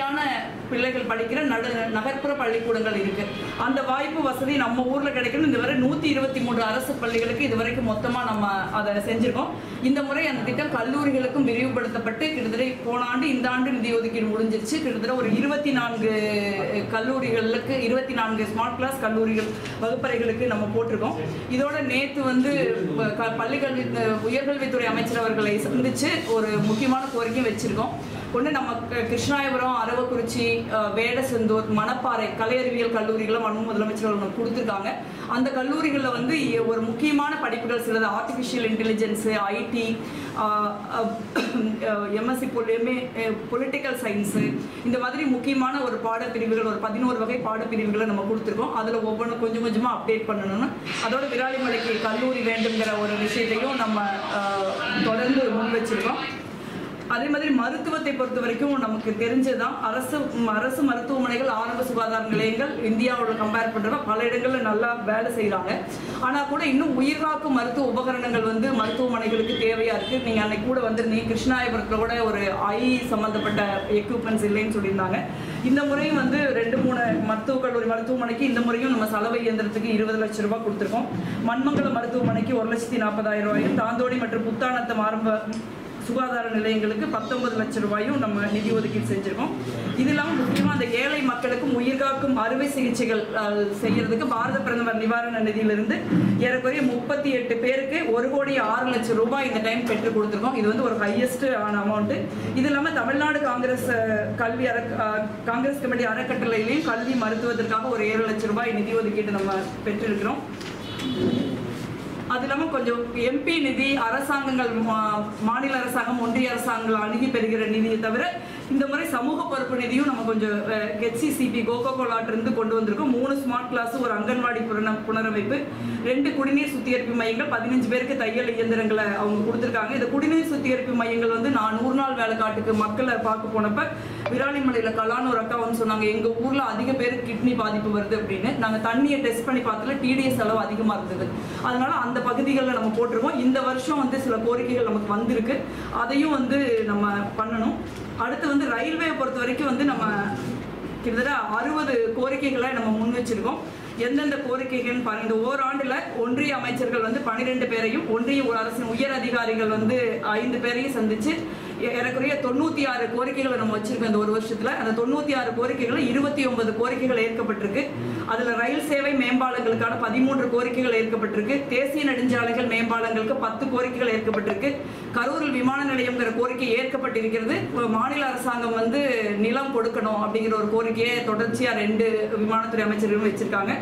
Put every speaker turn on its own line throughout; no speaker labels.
வசதியான பிள்ளைகள் படிக்கிற நகர்ப்புற பள்ளிக்கூடங்கள் இருக்கு. அந்த வாய்ப்பு வசதி நம்ம ஊர்ல கிடைக்கணும். இதுவரை 123 அரசு பள்ளிகளுக்கு இதுவரைக்கும் மொத்தமா நம்ம அதை செஞ்சிருக்கோம். இந்த முறை அந்த திட்டம் கல்லூரிகளுக்கும் விரிவுபடுத்தப்பட்டு கிட்டத்தட்ட போன ஆண்டு இந்த ஆண்டு நிதி ஒதுக்கீடு முடிஞ்சிருச்சு. கிட்டத்தட்ட ஒரு 24 கல்லூரிகளுக்கு 24 ஸ்மார்ட் கிளாஸ் கல்லூரிகள் வகுப்பறைகளுக்கு நம்ம போட்டிருக்கோம். இதோட நேற்று வந்து பள்ளிக்கல்வி உயர்கல்வித்துறை அமைச்சர் அவர்களை சந்திச்சு ஒரு முக்கியமான கோரிக்கை வச்சிருக்கோம். ஒன்று நம்ம கிருஷ்ணாயபுரம், அரவக்குறிச்சி, வேடசந்தூர், மணப்பாறை கலை அறிவியல் கல்லூரிகளை முதலமைச்சர் அவர்கள் கொடுத்துருக்காங்க. அந்த கல்லூரிகளில் வந்து ஒரு முக்கியமான படிப்புகள் சிலது artificial intelligence, IT, MSc political science, இந்த மாதிரி முக்கியமான ஒரு பாடப்பிரிவுகள் ஒரு 11 வகை பாடப்பிரிவுகளை நம்ம கொடுத்துருக்கோம். அதில் ஒவ்வொன்றும் கொஞ்சம் கொஞ்சமாக அப்டேட் பண்ணணும்னு அதோட விராலிமலைக்கு கல்லூரி வேண்டுங்கிற ஒரு விஷயத்தையும் நம்ம தொடர்ந்து முன் வச்சிருக்கோம். அதே மாதிரி மருத்துவத்தை பொறுத்த வரைக்கும் நமக்கு தெரிஞ்சதுதான் அரசு மருத்துவமனைகள், ஆரம்ப சுகாதார நிலையங்கள் இந்தியாவோட கம்பேர் பண்ணுறப்ப பல இடங்களில் நல்லா வேலை செய்கிறாங்க. ஆனால் கூட இன்னும் உயிர்காக்கும் மருத்துவ உபகரணங்கள் வந்து மருத்துவமனைகளுக்கு தேவையாக இருக்குது. நீங்கள் அன்னைக்கு கூட வந்திருந்தீங்க, கிருஷ்ணாயபுரத்தில் கூட ஒரு ஐ சம்மந்தப்பட்ட எக்யூப்மெண்ட்ஸ் இல்லைன்னு சொல்லியிருந்தாங்க. இந்த முறையும் வந்து 2-3 மருத்துவக் கல்லூரி மருத்துவமனைக்கு இந்த முறையும் நம்ம சலவை இயந்திரத்துக்கு 20 லட்சம் ரூபாய் கொடுத்துருக்கோம். மண்மங்கலம் மருத்துவமனைக்கு 1,40,000 ரூபாயும், தாந்தோடி மற்றும் புத்தானத்தம் ஆரம்ப சுகாதார நிலையங்களுக்கு 19 லட்சம் ரூபாயும் நம்ம நிதி ஒதுக்கீடு செஞ்சிருக்கோம். இது இல்லாமல் முக்கியமாக அந்த ஏழை மக்களுக்கும் உயிர்காக்கும் அறுவை சிகிச்சைகள் செய்யறதுக்கு பாரத பிரதமர் நிவாரண நிதியிலிருந்து ஏறக்குறைய 38 பேருக்கு 1,06,00,000 ரூபாய் இந்த டைம் பெற்று கொடுத்துருக்கோம். இது வந்து ஒரு ஹையஸ்ட் ஆன அமௌண்ட். இது இல்லாமல் தமிழ்நாடு காங்கிரஸ் கமிட்டி அறக்கட்டளையிலையும் கல்வி மருத்துவத்திற்காக ஒரு 7 லட்சம் ரூபாய் நிதி ஒதுக்கீடு நம்ம பெற்றிருக்கிறோம். அது இல்லாமல் கொஞ்சம் எம்பி நிதி, அரசாங்கங்கள், மாநில அரசாங்கம், ஒன்றிய அரசாங்கங்கள் அணுகி பெறுகிற நிதியை தவிர இந்த முறை சமூக பொறுப்பு நிதியும் நம்ம கொஞ்சம் ஹெச்சிசிபி கோகோகோலாட்டிலிருந்து கொண்டு வந்திருக்கோம். 3 ஸ்மார்ட் கிளாஸ், ஒரு அங்கன்வாடி புனரமைப்பு, 2 குடிநீர் சுத்திகரிப்பு மையங்கள், 15 பேருக்கு தையல் இயந்திரங்களை அவங்க கொடுத்துருக்காங்க. இந்த குடிநீர் சுத்திகரிப்பு மையங்கள் வந்து நான் 100 நாள் வேலை காட்டுக்கு மக்களை பார்க்க போனப்ப விராலிமலையில் கலான்னு ஒரு அக்கா வந்து சொன்னாங்க, எங்கள் ஊரில் அதிக பேருக்கு கிட்னி பாதிப்பு வருது அப்படின்னு. நாங்கள் தண்ணியை டெஸ்ட் பண்ணி பார்த்தல டிடிஎஸ் அளவு அதிகமாக இருந்தது. அதனால அந்த பகுதிகளில் நம்ம போட்டிருக்கோம். இந்த வருஷம் வந்து சில கோரிக்கைகள் நமக்கு வந்திருக்கு, அதையும் வந்து நம்ம பண்ணணும். அடுத்து வந்து ரயில்வே பொறுத்த வரைக்கும் வந்து நம்ம கிட்டத்தட்ட 60 கோரிக்கைகளை நம்ம முன் வச்சிருக்கோம். எந்தெந்த கோரிக்கைகள்னு பாருங்க. இந்த ஓராண்டுல ஒன்றிய அமைச்சர்கள் வந்து 12 பேரையும், ஒன்றிய அரசின் உயர் அதிகாரிகள் வந்து 5 பேரையும் சந்திச்சு ஏறக்குறைய 96 கோரிக்கைகளை நம்ம வச்சிருக்கோம் இந்த ஒரு வருஷத்துல. அந்த 96 கோரிக்கைகள் 29 கோரிக்கைகள் ஏற்கப்பட்டிருக்கு. அதுல ரயில் சேவை மேம்பாலங்களுக்கான 13 கோரிக்கைகள் ஏற்கப்பட்டிருக்கு. தேசிய நெடுஞ்சாலைகள் மேம்பாலங்களுக்கு 10 கோரிக்கைகள் ஏற்கப்பட்டிருக்கு. கரூரில் விமான நிலையம்ங்கிற கோரிக்கை ஏற்கப்பட்டிருக்கிறது. மாநில அரசாங்கம் வந்து நிலம் கொடுக்கணும் அப்படிங்கிற ஒரு கோரிக்கையை தொடர்ச்சியா 2 விமானத்துறை அமைச்சர்களும் வச்சிருக்காங்க.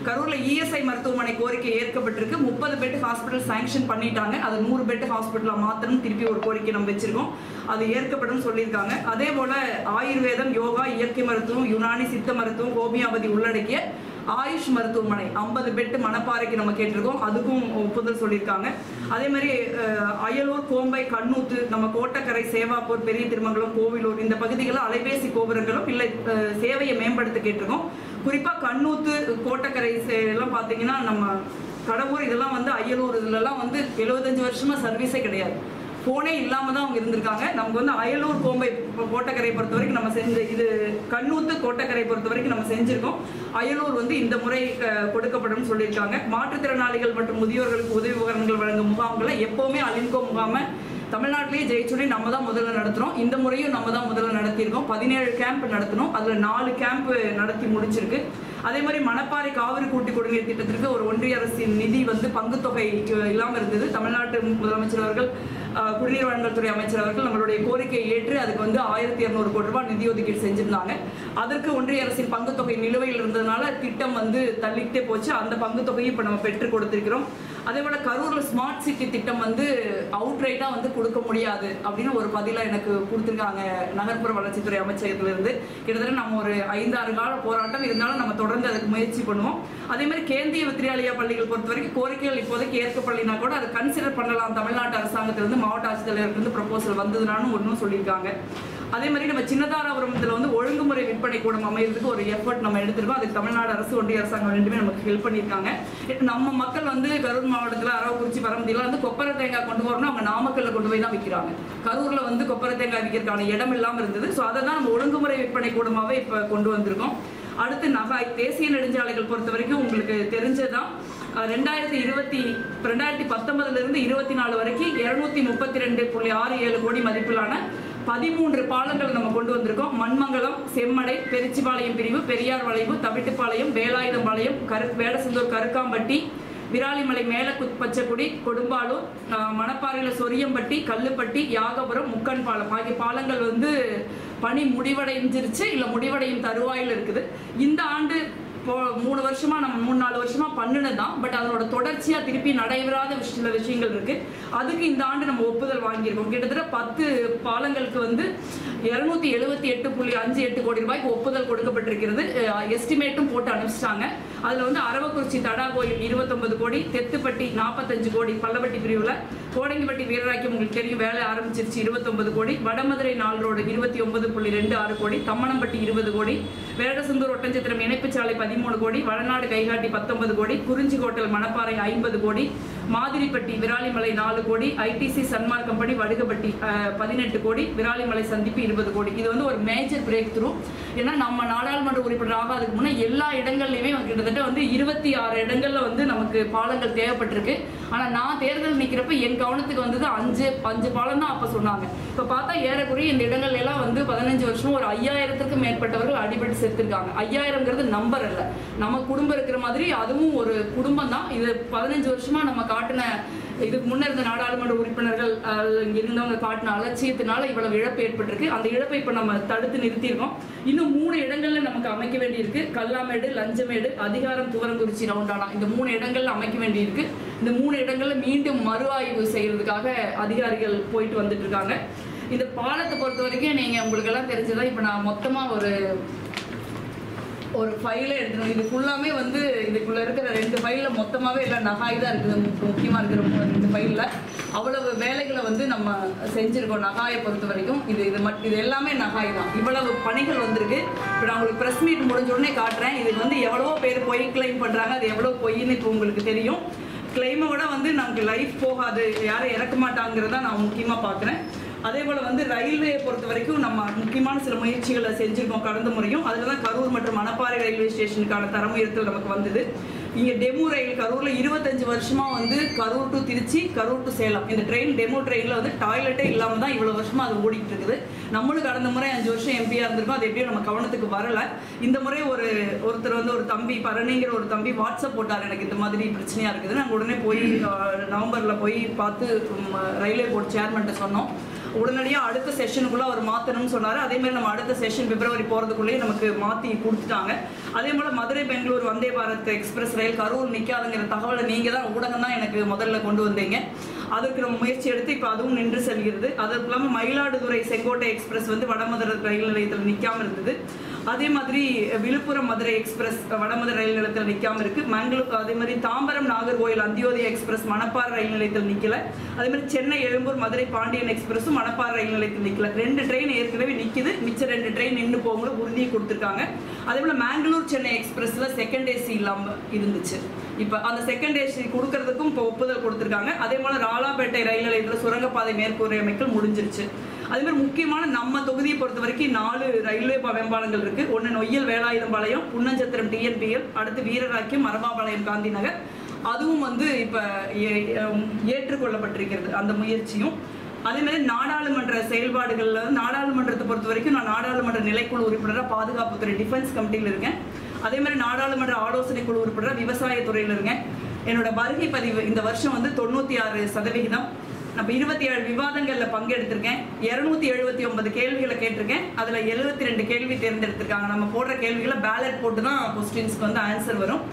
கரூர்ல இஎஸ்ஐ மருத்துவமனை கோரிக்கை ஏற்கப்பட்டிருக்கு. 30 பெட் ஹாஸ்பிட்டல் சாங்ஷன் பண்ணிட்டாங்க. அது 100 பெட் ஹாஸ்பிட்டலா மாத்தணும் திருப்பி ஒரு கோரிக்கை நம்ம வச்சிருக்கோம். அது ஏற்கப்படும் சொல்லியிருக்காங்க. அதே போல ஆயுர்வேதம், யோகா, இயற்கை மருத்துவம், யுனானி சித்த மருத்துவம், ஹோமியோபதி உள்ளடக்கிய ஆயுஷ் மருத்துவமனை 50 பெட் மணப்பாறைக்கு நம்ம கேட்டிருக்கோம். அதுக்கும் ஒப்புதல் சொல்லியிருக்காங்க. அதே மாதிரி அயலூர், கோம்பை, கண்ணூத்து, நம்ம கோட்டக்கரை, சேவாப்பூர், பெரிய திருமங்கலம், கோவிலூர் இந்த பகுதிகளில் அலைபேசி கோபுரங்களும் இல்லை சேவையை மேம்படுத்த கேட்டிருக்கோம். குறிப்பா கண்ணூத்து, கோட்டக்கரை எல்லாம் பார்த்தீங்கன்னா நம்ம கடவுர் இதெல்லாம் வந்து அயலூர் இதுலலாம் வந்து 75 வருஷமா சர்வீஸே கிடையாது. ஃபோனே இல்லாமல் தான் அவங்க இருந்திருக்காங்க. நமக்கு வந்து அயலூர், கோம்பை, கோட்டக்கரை பொறுத்த வரைக்கும் நம்ம இது கண்ணூத்து, கோட்டக்கரை பொறுத்த வரைக்கும் நம்ம செஞ்சிருக்கோம். அயலூர் வந்து இந்த முறை கொடுக்கப்படும் சொல்லியிருக்காங்க. மாற்றுத்திறனாளிகள் மற்றும் முதியோர்களுக்கு உதவி உபகரணங்கள் வழங்கும் முகாம்களை எப்போவுமே அலின்கோ முகாமை தமிழ்நாட்டிலேயே ஜெயிச்சுடி நம்ம தான் முதல்ல நடத்துகிறோம். இந்த முறையும் நம்ம தான் முதல்ல நடத்தியிருக்கோம். 17 கேம்ப் நடத்தணும். அதில் 4 கேம்ப் நடத்தி முடிச்சிருக்கு. அதே மாதிரி மணப்பாறை காவிரி கூட்டு குடிநீர் திட்டத்திற்கு ஒரு ஒன்றிய அரசின் நிதி வந்து பங்குத்தொகை இல்லாமல் இருந்தது. தமிழ்நாட்டு முதலமைச்சர் அவர்கள், குடிநீர் வழங்கல் துறை அமைச்சர் அவர்கள் நம்மளுடைய கோரிக்கையை ஏற்று அதுக்கு வந்து 1200 கோடி ரூபாய் நிதி ஒதுக்கீடு செஞ்சிருந்தாங்க. அதற்கு ஒன்றிய அரசின் பங்குத்தொகை நிலுவையில் இருந்ததுனால திட்டம் வந்து தள்ளிக்கிட்டே போச்சு. அந்த பங்குத்தொகையை இப்போ நம்ம பெற்றுக் கொடுத்திருக்கிறோம். அதே போல கரூர்ல ஸ்மார்ட் சிட்டி திட்டம் வந்து அவுட்ரைட்டா வந்து கொடுக்க முடியாது அப்படின்னு ஒரு பதில எனக்கு கொடுத்துருக்காங்க நகர்ப்புற வளர்ச்சித்துறை அமைச்சகத்திலிருந்து. கிட்டத்தட்ட நம்ம ஒரு 5-6 கால போராட்டம் இருந்தாலும் நம்ம தொடர்ந்து அதுக்கு முயற்சி பண்ணுவோம். அதே மாதிரி கேந்திரிய வித்யாலயா பள்ளிகள் பொறுத்த வரைக்கும் கோரிக்கைகள் இப்போதைக்கு ஏற்கப்படலைனா கூட அதை கன்சிடர் பண்ணலாம். தமிழ்நாட்டு அரசாங்கத்திலிருந்து மாவட்ட ஆட்சித்தலைவருக்கு ப்ரொபோசல் வந்ததுனாலும் ஒன்றும் சொல்லியிருக்காங்க. அதே மாதிரி நம்ம சின்னதாராபுரத்தில் வந்து ஒழுங்குமுறை விற்பனை கூடம் அமைகிறதுக்கு ஒரு எஃபர்ட் நம்ம எடுத்திருக்கோம். அதுக்கு தமிழ்நாடு அரசு, ஒன்றிய அரசாங்கம் ரெண்டுமே நமக்கு ஹெல்ப் பண்ணியிருக்காங்க. நம்ம மக்கள் வந்து கரூர் மாவட்டத்தில் அரவக்குறிச்சி, பரமத்திலாம் வந்து கொப்பரை தேங்காய் கொண்டு வரணும், அவங்க நாமக்கல்ல கொண்டு போய் தான் விற்கிறாங்க. கரூர்ல வந்து கொப்பரை தேங்காய் விற்கிறதுக்கான இடம் இல்லாமல் இருந்தது. ஸோ அதை தான் நம்ம ஒழுங்குமுறை விற்பனை கூடமாவே இப்போ கொண்டு வந்திருக்கோம். அடுத்து நகாய் தேசிய நெடுஞ்சாலைகள் பொறுத்த வரைக்கும் உங்களுக்கு தெரிஞ்சதான் 2019 24 வரைக்கும் 232.67 கோடி மதிப்பிலான 13 பாலங்கள் நம்ம கொண்டு வந்திருக்கோம். மண்மங்கலம், செம்மடை, பெரிச்சிபாளையம் பிரிவு, பெரியார் வளைவு, தவிட்டுப்பாளையம், வேலாயுதம் பாளையம், வேடசந்தூர், கருக்காம்பட்டி, விராலிமலை, மேலக்குப்பச்சக்குடி, கொடும்பாலூர், மணப்பாறையில் சொரியம்பட்டி, கல்லுப்பட்டி, யாகபுரம், முக்கன்பாலம் ஆகிய பாலங்கள் வந்து பணி முடிவடைஞ்சிருச்சு, இல்லை முடிவடையும் தருவாயில் இருக்குது. இந்த ஆண்டு 3 வருஷமா நம்ம 3-4 வருஷமா பண்ணினதான். பட் அதனோட தொடர்ச்சியா திருப்பி நடைபெறாத சில விஷயங்கள் இருக்கு. அதுக்கு இந்த ஆண்டு நம்ம ஒப்புதல் வாங்கியிருக்கோம். கிட்டத்தட்ட 10 பாலங்களுக்கு வந்து 278.58 கோடி ரூபாய்க்கு ஒப்புதல் கொடுக்கப்பட்டிருக்கிறது. எஸ்டிமேட்டும் போட்டு அனுப்பிச்சிட்டாங்க. அதுல வந்து அரவக்குறிச்சி தடா கோயில் 29 கோடி, தெத்துப்பட்டி 45 கோடி பல்லப்பட்டி பிரிவுல, கோடங்கிப்பட்டி வீரராக்கியம் உங்களுக்கு தெரியும் வேலை ஆரம்பிச்சிருச்சு 29 கோடி, வடமதுரை 4 ரோடு 29.26 கோடி, தம்மனம்பட்டி 20 கோடி, வேடசந்தூர் ஒட்டஞ்சத்திரம் இணைப்புச்சாலை 13 கோடி, வடநாடு கைகாட்டி 19 கோடி, குறிஞ்சி கோட்டல் மணப்பாறை 50 கோடி, மாதிரிப்பட்டி விராலிமலை 4 கோடி, ஐடிசி சன்மார்க் கம்பெனி வடுகப்பட்டி 18 கோடி, விராலிமலை சந்திப்பு 20 கோடி. இது வந்து ஒரு மேஜர் பிரேக் த்ரூ. ஏன்னா நம்ம நாடாளுமன்ற உறுப்பினர் ஆகாதுக்கு முன்னே எல்லா இடங்கள்லையுமே கிட்டத்தட்ட வந்து 26 இடங்கள்ல வந்து நமக்கு பாலங்கள் தேவைப்பட்டிருக்கு. ஆனா நான் தேர்தல் நிற்கிறப்ப என் கவனத்துக்கு வந்தது 5 பாலம் தான் அப்ப சொன்னாங்க. இப்ப பார்த்தா ஏறக்குறைய இந்த இடங்கள் எல்லாம் வந்து 15 வருஷம் ஒரு 5000க்கும் மேற்பட்டவர்கள் அடிபட்டு செத்துருக்காங்க. 5000ங்கிறது நம்பர் அல்ல, நம்ம குடும்பம் இருக்கிற மாதிரி அதுவும் ஒரு குடும்பம் தான். இது 15 வருஷமா நம்ம காட்டின, இதுக்கு முன்ன இருந்த நாடாளுமன்ற உறுப்பினர்கள் இருந்தவங்க காட்டின அலட்சியத்தினால இவ்வளவு இழப்பு ஏற்பட்டிருக்கு. அந்த இழப்பை இப்ப நம்ம தடுத்து நிறுத்தியிருக்கோம். இன்னும் 3 இடங்கள்ல நமக்கு அமைக்க வேண்டியிருக்கு. கல்லாமேடு, லஞ்சமேடு, அதிகாரம், துவரங்குறிச்சி, ரவுண்டானா, இந்த 3 இடங்கள்ல அமைக்க வேண்டியிருக்கு. இந்த 3 இடங்கள்ல மீண்டும் மறு ஆய்வு செய்யறதுக்காக அதிகாரிகள் போயிட்டு வந்துட்டு இருக்காங்க. இந்த பாலத்தை பொறுத்த வரைக்கும் நீங்க உங்களுக்கு எல்லாம் தெரிஞ்சதா, இப்ப நான் மொத்தமா ஒரு ஃபைலை எடுத்துக்கணும். இது ஃபுல்லாமே வந்து இதுக்குள்ள இருக்கிற 2 ஃபைலில் மொத்தமாகவே எல்லாம் நகாய் தான் இருக்குது. முக்கியமாக இருக்கிற 2 ஃபைலில் அவ்வளவு வேலைகளை வந்து நம்ம செஞ்சுருக்கோம். நகாயை பொறுத்த வரைக்கும் இது எல்லாமே நகாய் தான். இவ்வளவு பணிகள் வந்திருக்கு. இப்போ நான் உங்களுக்கு ப்ரெஸ் மீட் முடிஞ்ச உடனே காட்டுறேன். இதுக்கு வந்து எவ்வளவோ பேர் பொய் கிளைம் பண்ணுறாங்க. அது எவ்வளோ பொய்ன்னு இப்போ உங்களுக்கு தெரியும். கிளைமை விட வந்து நமக்கு லைஃப் போகாது, யாரும் இறக்க மாட்டாங்கிறத நான் முக்கியமாக பார்க்குறேன். அதே போல் வந்து ரயில்வேயை பொறுத்த வரைக்கும் நம்ம முக்கியமான சில முயற்சிகளை செஞ்சுருக்கோம் கடந்த முறையும். அதில் தான் கரூர் மற்றும் மணப்பாறை ரயில்வே ஸ்டேஷனுக்கான தரம் உயர்த்தல் நமக்கு வந்தது. இங்கே டெமோ ரயில் கரூரில் 25 வருஷமாக வந்து கரூர் டு திருச்சி, கரூர் டு சேலம் இந்த ட்ரெயின் டெமோ ட்ரெயினில் வந்து டாய்லெட்டே இல்லாமல் தான் இவ்வளோ வருஷமாக அது ஓடிட்டு இருக்குது. நம்மளும் கடந்த முறை 5 வருஷம் எம்பியாக இருந்திருக்கோம். அது எப்படியும் நம்ம கவனத்துக்கு வரலை. இந்த முறை ஒருத்தர் வந்து ஒரு தம்பி பரணிங்கிற ஒரு தம்பி வாட்ஸ்அப் போட்டார், எனக்கு இந்த மாதிரி பிரச்சனையாக இருக்குது. நாங்கள் உடனே போய் நவம்பரில் போய் பார்த்து ரயில்வே போர்டு சேர்மன்ட்ட சொன்னோம். உடனடியாக அடுத்த செஷனுக்குள்ளே அவர் மாற்றணும்னு சொன்னார். அதேமாதிரி நம்ம அடுத்த செஷன் பிப்ரவரி போகிறதுக்குள்ளேயே நமக்கு மாற்றி கொடுத்துட்டாங்க. அதே போல் மதுரை பெங்களூர் வந்தே பாரத் எக்ஸ்பிரஸ் ரயில் கரூர் நிற்காதுங்கிற தகவலை நீங்கள் தான் ஊடகம் தான் எனக்கு முதல்ல கொண்டு வந்தீங்க. அதுக்கு நம்ம முயற்சி எடுத்து இப்போ அதுவும் நின்று செல்கிறது. அதுக்கு இல்லாமல் மயிலாடுதுறை செங்கோட்டை எக்ஸ்பிரஸ் வந்து வடமதுரை ரயில் நிலையத்தில் நிற்காமல் இருந்தது. அதே மாதிரி விழுப்புரம் மதுரை எக்ஸ்பிரஸ் வடமதுரை ரயில் நிலையத்தில் நிற்காமல் இருக்கு. மங்களூர் அதே மாதிரி தாம்பரம் நாகர்கோயில் அந்தியோதய எக்ஸ்பிரஸ் மணப்பாறை ரயில் நிலையத்தில் நிற்கல. அதே மாதிரி சென்னை எழும்பூர் மதுரை பாண்டியன் எக்ஸ்பிரஸும் மணப்பாறை ரயில் நிலையத்தில் நிற்கல. 2 ட்ரெயின் ஏற்கனவே நிற்குது, மிச்ச 2 ட்ரெயின் நின்று போகும்போது உறுதியை கொடுத்துருக்காங்க. அதே போல் மேங்களூர் சென்னை எக்ஸ்பிரஸ்ல செகண்ட் ஏசி இல்லாமல் இருந்துச்சு. இப்போ அந்த செகண்ட் ஏசி கொடுக்கறதுக்கும் இப்போ ஒப்புதல் கொடுத்துருக்காங்க. அதே போல் ராலாப்பேட்டை ரயில் நிலையத்தில் சுரங்கப்பாதை மேற்கூரை அமைக்கல் முடிஞ்சிருச்சு. அதே மாதிரி முக்கியமான நம்ம தொகுதியை பொறுத்த வரைக்கும் 4 ரயில்வே மேம்பாலங்கள் இருக்கு. ஒன்று நொய்யல் வேலாயுதம் பாளையம், புன்னஞ்சத்திரம் டிஎன்பிஎல், அடுத்து வீரராக்கியம், மரபாபாளையம் காந்தி நகர். அதுவும் வந்து இப்போ ஏற்றுக்கொள்ளப்பட்டிருக்கிறது அந்த முயற்சியும். அதே மாதிரி நாடாளுமன்ற செயல்பாடுகள்ல நாடாளுமன்றத்தை பொறுத்த வரைக்கும் நான் நாடாளுமன்ற நிலைக்குழு உறுப்பினராக பாதுகாப்புத்துறை டிஃபென்ஸ் கமிட்டியில் இருக்கேன். அதே மாதிரி நாடாளுமன்ற ஆலோசனை குழு உறுப்பினராக விவசாயத்துறையில் இருக்கேன். என்னோட வருகை பதிவு இந்த வருஷம் வந்து 96%. நம்ம 27 விவாதங்களில் பங்கெடுத்திருக்கேன். 279 கேள்விகளை கேட்டிருக்கேன். அதில் 72 கேள்வி தேர்ந்தெடுத்திருக்காங்க. நம்ம போடுற கேள்விகளை பேலட் போட்டு தான் கொஸ்டின்ஸ்க்கு வந்து ஆன்சர் வரும்.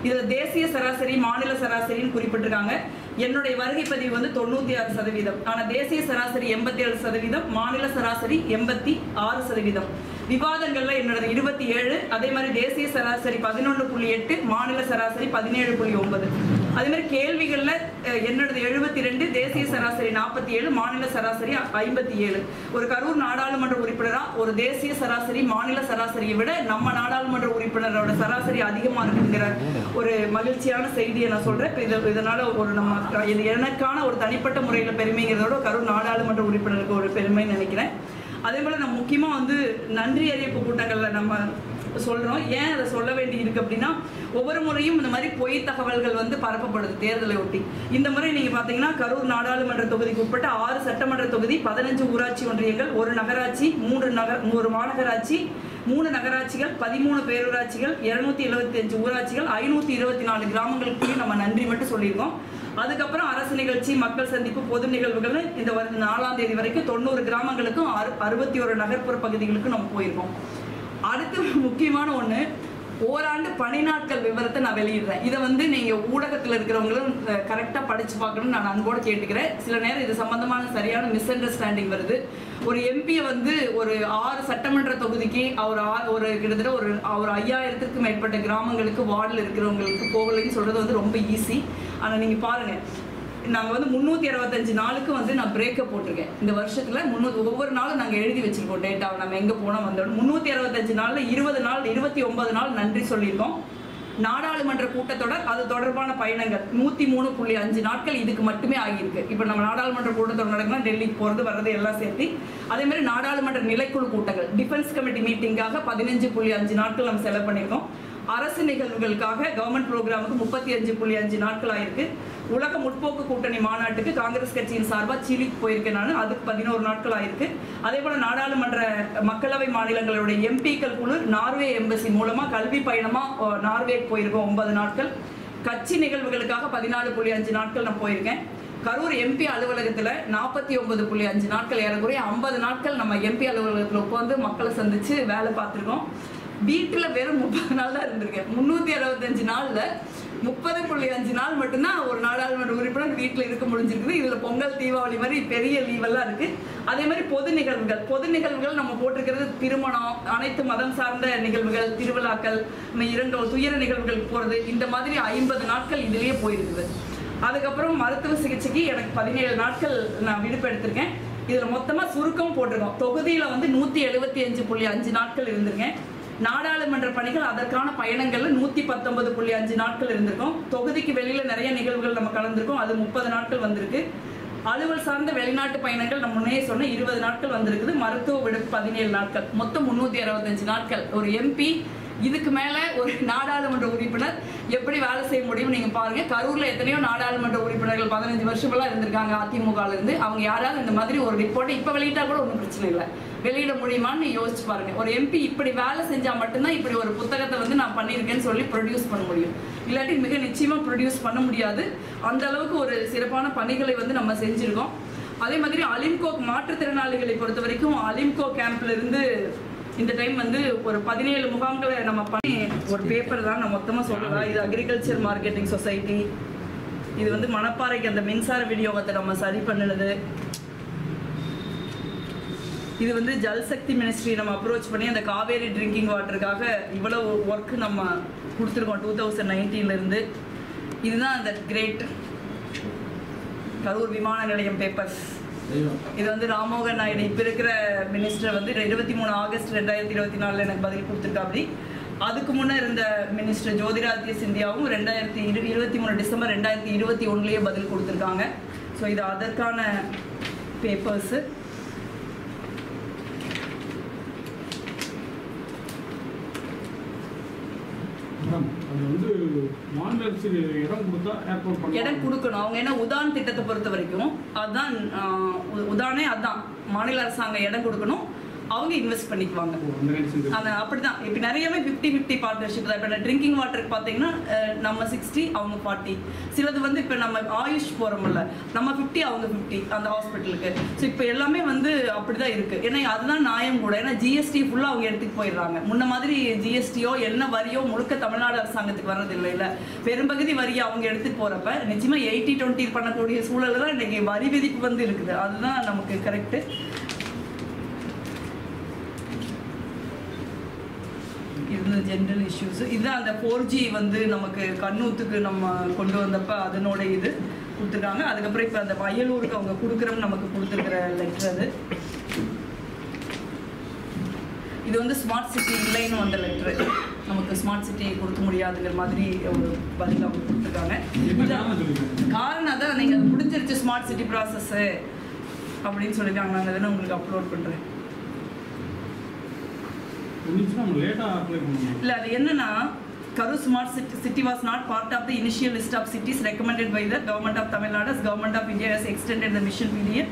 இதில் தேசிய சராசரி மாநில சராசரின்னு குறிப்பிட்டிருக்காங்க. என்னுடைய வருகை பதிவு வந்து 96%. ஆனால் தேசிய சராசரி 87%, மாநில சராசரி 86%. விவாதங்கள்ல என்னோட 27, அதே மாதிரி தேசிய சராசரி 11.8, மாநில சராசரி 17.9. அதே மாதிரி கேள்விகள்ல என்னோட 72, தேசிய சராசரி 47, மாநில சராசரி 57. ஒரு கரூர் நாடாளுமன்ற உறுப்பினரா ஒரு தேசிய சராசரி மாநில சராசரியை விட நம்ம நாடாளுமன்ற உறுப்பினரோட சராசரி அதிகமா இருக்குங்கிற ஒரு மகிழ்ச்சியான செய்தியை நான் சொல்றேன். இதனால ஒரு நம்ம இது எனக்கான ஒரு தனிப்பட்ட முறையில் பெருமைங்கிறதோட கரூர் நாடாளுமன்ற உறுப்பினருக்கு ஒரு பெருமைன்னு நினைக்கிறேன். அதே போல நம்ம முக்கியமா வந்து நன்றி அறிவிப்பு கூட்டங்கள்ல நம்ம சொல்றோம். ஏன் அதை சொல்ல வேண்டி இருக்கு அப்படின்னா, ஒவ்வொரு முறையும் இந்த மாதிரி பொய் தகவல்கள் வந்து பரப்பப்படுது தேர்தலை ஒட்டி. இந்த முறை நீங்க பாத்தீங்கன்னா கரூர் நாடாளுமன்ற தொகுதிக்கு உட்பட்ட 6 சட்டமன்ற தொகுதி, 15 ஊராட்சி ஒன்றியங்கள், 1 நகராட்சி, 3 மாநகராட்சி, 3 நகராட்சிகள், 13 பேரூராட்சிகள், 275 ஊராட்சிகள், 524 கிராமங்களுக்கு நம்ம நன்றி மட்டும் சொல்லியிருக்கோம். அதுக்கப்புறம் அரசு நிகழ்ச்சி, மக்கள் சந்திப்பு, பொது நிகழ்வுகள் இந்த 4ஆம் தேதி வரைக்கும் 90 கிராமங்களுக்கும் 61 நகர்ப்புற பகுதிகளுக்கும் நம்ம போயிருக்கோம். அடுத்து முக்கியமான ஒண்ணு, ஓராண்டு பணி நாட்கள் விவரத்தை நான் வெளியிடுறேன். இதை வந்து நீங்க ஊடகத்தில் இருக்கிறவங்களும் கரெக்டா படிச்சு பார்க்கணும்னு நான் அன்போடு கேட்டுக்கிறேன். சில நேரம் இது சம்பந்தமான சரியான மிஸ் அண்டர்ஸ்டாண்டிங் வருது. ஒரு எம்பியை வந்து ஒரு 6 சட்டமன்ற தொகுதிக்கு ஒரு கிட்டத்தட்ட ஒரு 5000க்கும் மேற்பட்ட கிராமங்களுக்கு வார்டில் இருக்கிறவங்களுக்கு போகலைன்னு சொல்றது வந்து ரொம்ப ஈஸி. ஆனா நீங்க பாருங்க, நாங்கள் வந்து 365 நாளுக்கு வந்து நான் பிரேக்கப் போட்டிருக்கேன். இந்த வருஷத்துல ஒவ்வொரு நாளும் நாங்கள் எழுதி வச்சிருக்கோம் டேட்டாவை, நம்ம எங்க போனோம் வந்தோம். 365 நாள்ல 20 நாள் 29 நாள் நன்றி சொல்லியிருக்கோம். நாடாளுமன்ற கூட்டத்தொடர் அது தொடர்பான பயணங்கள் 103.5 நாட்கள் இதுக்கு மட்டுமே ஆகியிருக்கு. இப்போ நம்ம நாடாளுமன்ற கூட்டத்தொடர் நடக்குன்னா டெல்லிக்கு போறது வர்றது எல்லாம் சேர்த்து. அதே மாதிரி நாடாளுமன்ற நிலைக்குழு கூட்டங்கள், டிஃபென்ஸ் கமிட்டி மீட்டிங்காக 15.5 நாட்கள் நம்ம செலவு பண்ணியிருக்கோம். அரசு நிகழ்வுகளுக்காக கவர்மெண்ட் ப்ரோக்ராமுக்கு 35.5 நாட்கள் ஆயிருக்கு. உலக முற்போக்கு கூட்டணி மாநாட்டுக்கு காங்கிரஸ் கட்சியின் சார்பாக சிலிக்கு போயிருக்கேன் நான், அதுக்கு 11 நாட்கள் ஆயிருக்கு. அதே போல நாடாளுமன்ற மக்களவை மாநிலங்களுடைய எம்பிக்கள் குழு நார்வே எம்பசி மூலமா கல்வி பயணமா நார்வேக்கு போயிருக்கோம் 9 நாட்கள். கட்சி நிகழ்வுகளுக்காக 14.5 நாட்கள் நான் போயிருக்கேன். கரூர் எம்பி அலுவலகத்துல 49.5 நாட்கள், ஏறக்குறைய 50 நாட்கள் நம்ம எம்பி அலுவலகத்துல உட்காந்து மக்களை சந்திச்சு வேலை பார்த்துருக்கோம். வீட்டுல வெறும் 30 நாள் தான் இருந்திருக்கேன். 365 நாள்ல 30.5 நாள் மட்டும்தான் ஒரு நாடாளுமன்ற உறுப்பினர் வீட்டுல இருக்க முடிஞ்சிருக்குது. இதுல பொங்கல், தீபாவளி மாதிரி பெரிய லீவெல்லாம் இருக்கு. அதே மாதிரி பொது நிகழ்வுகள் நம்ம போட்டிருக்கிறது திருமணம், அனைத்து மதம் சார்ந்த நிகழ்வுகள், திருவிழாக்கள், துயர நிகழ்வுகள் போறது, இந்த மாதிரி 50 நாட்கள் இதுலயே போயிருக்குது. அதுக்கப்புறம் மருத்துவ சிகிச்சைக்கு எனக்கு 17 நாட்கள் நான் விடுப்பு எடுத்திருக்கேன். இதுல மொத்தமா சுருக்கம் போட்டிருக்கோம். தொகுதியில வந்து 175.5 நாட்கள் இருந்திருக்கேன். நாடாளுமன்ற பணிகள் அதற்கான பயணங்கள்ல 119.5 நாட்கள் இருந்திருக்கும். தொகுதிக்கு வெளியில நிறைய நிகழ்வுகள் நம்ம கலந்துருக்கோம், அது 30 நாட்கள் வந்திருக்கு. அலுவல் சார்ந்த வெளிநாட்டு பயணங்கள் நம்ம முன்னே சொன்ன 20 நாட்கள் வந்திருக்குது. மருத்துவ விடுப்பு 17 நாட்கள், மொத்தம் 365 நாட்கள். ஒரு எம்பி இதுக்கு மேல ஒரு நாடாளுமன்ற உறுப்பினர் எப்படி வேலை செய்ய முடியும் நீங்க பாருங்க. கரூர்ல எத்தனையோ நாடாளுமன்ற உறுப்பினர்கள் 15 வருஷமெல்லாம் இருந்திருக்காங்க அதிமுகல இருந்து. அவங்க யாராவது இந்த மாதிரி ஒரு ரிப்போர்ட்டை இப்ப வெளியிட்டா கூட ஒன்றும் பிரச்சனை இல்லை, வெளியிட முடியுமான்னு யோசிச்சு பாருங்க. ஒரு எம்பி இப்படி வேலை செஞ்சா மட்டும்தான் இப்படி ஒரு புத்தகத்தை வந்து நான் பண்ணியிருக்கேன்னு சொல்லி ப்ரொடியூஸ் பண்ண முடியும். இல்லாட்டி மிக நிச்சயமா ப்ரொடியூஸ் பண்ண முடியாது. அந்த அளவுக்கு ஒரு சிறப்பான பணிகளை வந்து நம்ம செஞ்சிருக்கோம். அதே மாதிரி அலிம்கோ மாற்றுத்திறனாளிகளை பொறுத்த வரைக்கும் அலிம்கோ கேம்ப்ல இருந்து இந்த டைம் வந்து ஒரு 17 முகாம்களை நம்ம பண்ணி ஒரு பேப்பர் தான் நான் மொத்தமா சொல்லலாம். இது அக்ரிகல்ச்சர் மார்க்கெட்டிங் சொசைட்டி, இது வந்து மணப்பாறைக்கு அந்த மின்சார விநியோகத்தை நம்ம சரி பண்ணினது. இது வந்து ஜல்சக்தி மினிஸ்ட்ரி நம்ம அப்ரோச் பண்ணி அந்த காவேரி ட்ரிங்கிங் வாட்டருக்காக இவ்வளவு ஒர்க் நம்ம கொடுத்துருக்கோம் 2019 இருந்து. இதுதான் அந்த கிரேட் கரூர் விமான நிலையம் பேப்பர்ஸ். இது வந்து ராம்மோகன் நாயுடு இப்ப இருக்கிற மினிஸ்டர் வந்து 23 ஆகஸ்ட் 2024 எனக்கு பதில் கொடுத்துருக்காப்படி. அதுக்கு முன்ன இருந்த மினிஸ்டர் ஜோதிராதித்ய சிந்தியாவும் 2023 டிசம்பர் 2021 பதில் கொடுத்துருக்காங்க. ஸோ இது அதற்கான பேப்பர்ஸ். இடம் கொடுக்கணும். அவங்க என்ன உதான் திட்டத்தை பொறுத்த வரைக்கும் அதான் உதானே, அதான் மாநில அரசாங்கம் இடம் கொடுக்கணும், அவங்க இன்வெஸ்ட் பண்ணிக்குவாங்க. அப்படிதான் இப்ப நிறையவே 50-50 பார்ட்னர்ஷிப் தான். இப்ப ட்ரிங்கிங் வாட்டருக்கு பாத்தீங்கன்னா நம்ம 60 அவங்க 40. சிலது வந்து இப்ப நம்ம ஆயுஷ் போறோம்ல, நம்ம 50 அவங்க 50 அந்த ஹாஸ்பிட்டலுக்கு. ஸோ இப்ப எல்லாமே வந்து அப்படிதான் இருக்கு. ஏன்னா அதுதான் நியாயம் கூட. ஏன்னா ஜிஎஸ்டி ஃபுல்லா அவங்க எடுத்துட்டு போயிடுறாங்க. முன்ன மாதிரி ஜிஎஸ்டியோ என்ன வரியோ முழுக்க தமிழ்நாடு அரசாங்கத்துக்கு வர்றது இல்லை. இல்ல பெரும்பகுதி வரியை அவங்க எடுத்துட்டு போறப்ப நிச்சயமா 80-20 பண்ணக்கூடிய சூழல் தான் இன்னைக்கு வரி விதிப்பு வந்து இருக்குது. அதுதான் நமக்கு கரெக்ட். இருந்த ஜென்ரல் இஷ்யூஸ். இதுதான் அந்த 4G வந்து நமக்கு கண்ணூத்துக்கு நம்ம கொண்டு வந்தப்ப அதனோட இது கொடுத்துருக்காங்க. அதுக்கப்புறம் இப்போ அந்த வயலூருக்கு அவங்க கொடுக்குறோம்னு நமக்கு கொடுத்துருக்கிற லெட்டர் அது. இது வந்து ஸ்மார்ட் சிட்டி இல்லைன்னு வந்த லெட்ரு. நமக்கு ஸ்மார்ட் சிட்டி கொடுக்க முடியாதுங்கிற மாதிரி ஒரு பதில் அவங்க கொடுத்துருக்காங்க. காரணம் அதான் நீங்கள் முடிஞ்சிருச்சு ஸ்மார்ட் சிட்டி ப்ராசஸ்ஸு அப்படின்னு சொல்லியிருக்காங்க. நாங்கள் தானே உங்களுக்கு அப்லோட் பண்ணுறேன். இல்லை அது என்னன்னா, Karur Smart City was not part of the initial list of cities recommended by the Government of Tamil Nadu. As Government of India has extended the mission period